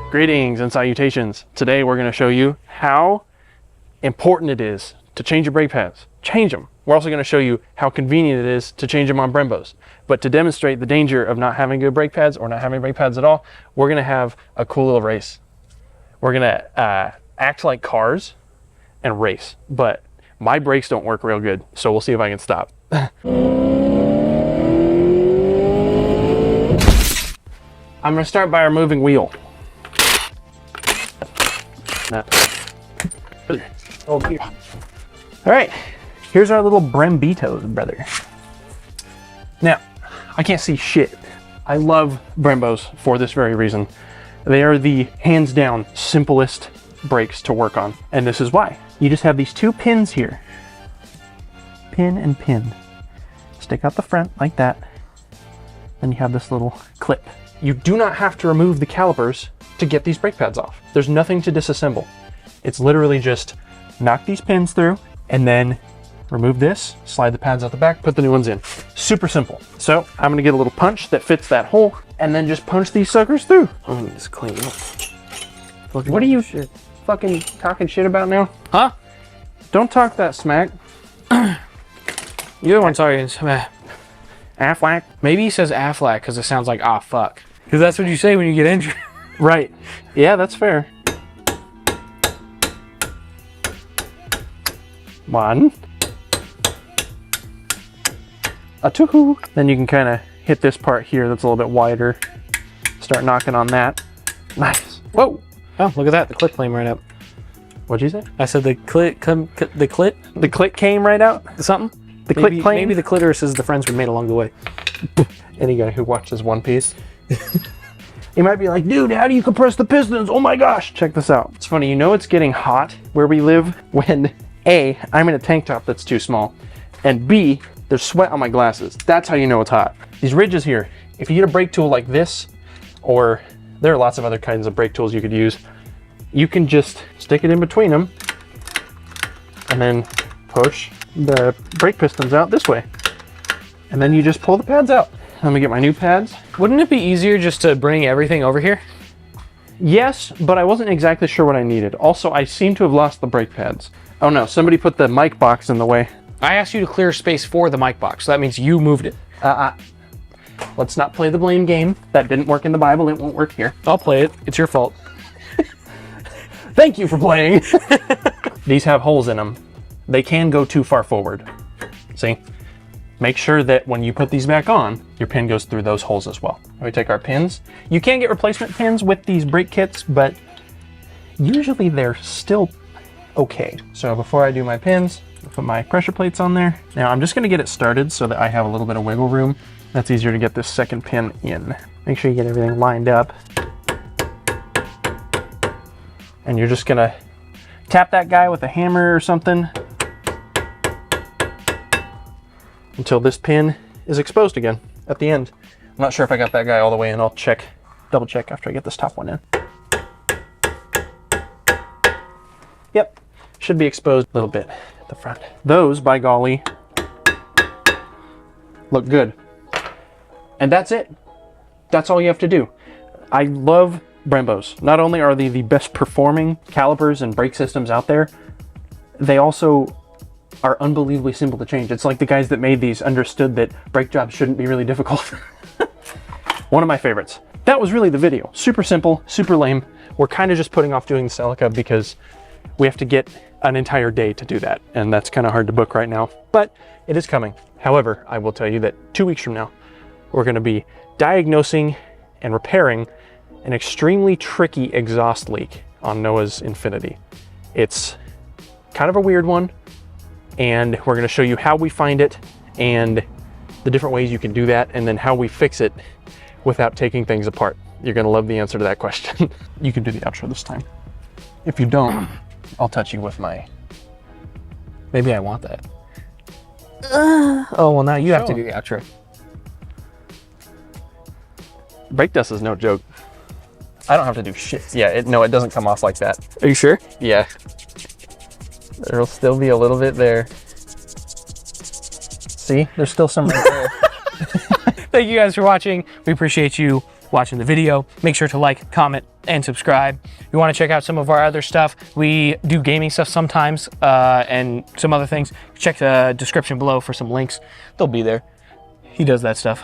Greetings and salutations. Today we're going to show you how important it is to change your brake pads. Change them. We're also going to show you how convenient it is to change them on Brembos. But to demonstrate the danger of not having good brake pads or not having brake pads at all, we're going to have a cool little race. We're going to act like cars and race. But my brakes don't work real good, so we'll see if I can stop. I'm going to start by removing wheel. All right, here's our little Brembitos, brother. Now, I can't see shit. I love Brembos for this very reason. They are the hands down simplest brakes to work on, and this is why. You just have these two pins here. Pin and pin. Stick out the front like that. Then you have this little clip. You do not have to remove the calipers to get these brake pads off. There's nothing to disassemble. It's literally just knock these pins through and then remove this, slide the pads out the back, put the new ones in. Super simple. So I'm gonna get a little punch that fits that hole and then just punch these suckers through. I'm gonna just clean up. What are you fucking talking shit about now? Huh? Don't talk that smack. You're the one talking smack. Affleck. Maybe he says Affleck because it sounds like, ah, fuck. Because that's what you say when you get injured. Right. Yeah, that's fair. One. A two. Then you can kind of hit this part here that's a little bit wider. Start knocking on that. Nice. Whoa. Oh, look at that. The clit came right up. What'd you say? I said the clit, the clit? The clit came right out? Something? The clit claim? Maybe the clitoris is the friends we made along the way. Any guy who watches One Piece. He might be like, dude, how do you compress the pistons? Oh my gosh. Check this out. It's funny, you know it's getting hot where we live when A, I'm in a tank top that's too small, and B, there's sweat on my glasses. That's how you know it's hot. These ridges here, if you get a brake tool like this, or there are lots of other kinds of brake tools you could use, you can just stick it in between them and then push the brake pistons out this way. And then you just pull the pads out. Let me get my new pads. Wouldn't it be easier just to bring everything over here? Yes, but I wasn't exactly sure what I needed. Also, I seem to have lost the brake pads. Oh no, somebody put the mic box in the way. I asked you to clear space for the mic box, so that means you moved it. Let's not play the blame game. That didn't work in the Bible, it won't work here. I'll play it. It's your fault. Thank you for playing. These have holes in them. They can go too far forward. See? Make sure that when you put these back on, your pin goes through those holes as well. We take our pins. You can get replacement pins with these brake kits, but usually they're still okay. So before I do my pins, I'll put my pressure plates on there. Now I'm just gonna get it started so that I have a little bit of wiggle room. That's easier to get this second pin in. Make sure you get everything lined up. And you're just gonna tap that guy with a hammer or something until this pin is exposed again at the end. I'm not sure if I got that guy all the way in. I'll check, double check after I get this top one in. Yep, should be exposed a little bit at the front. Those, by golly, look good. And that's it. That's all you have to do. I love Brembos. Not only are they the best performing calipers and brake systems out there, they also are unbelievably simple to change. It's like the guys that made these understood that brake jobs shouldn't be really difficult. One of my favorites. That was really the video. Super simple, super lame. We're kind of just putting off doing the Celica because we have to get an entire day to do that, and that's kind of hard to book right now, but it is coming. However, I will tell you that 2 weeks from now, we're going to be diagnosing and repairing an extremely tricky exhaust leak on Noah's Infinity. It's kind of a weird one, and we're going to show you how we find it and the different ways you can do that, and then how we fix it without taking things apart. You're going to love the answer to that question. You can do the outro this time. If you don't, I'll touch you with my... Maybe I want that. Oh, well, now you have to do the outro. Brake dust is no joke. I don't have to do shit. Yeah, no, it doesn't come off like that. Are you sure? Yeah. There'll still be a little bit there. See, there's still some right there. Thank you guys for watching. We appreciate you. watching the video. Make sure to like, comment, and subscribe. If you want to check out some of our other stuff, we do gaming stuff sometimes and some other things. Check the description below for some links. They'll be there. He does that stuff.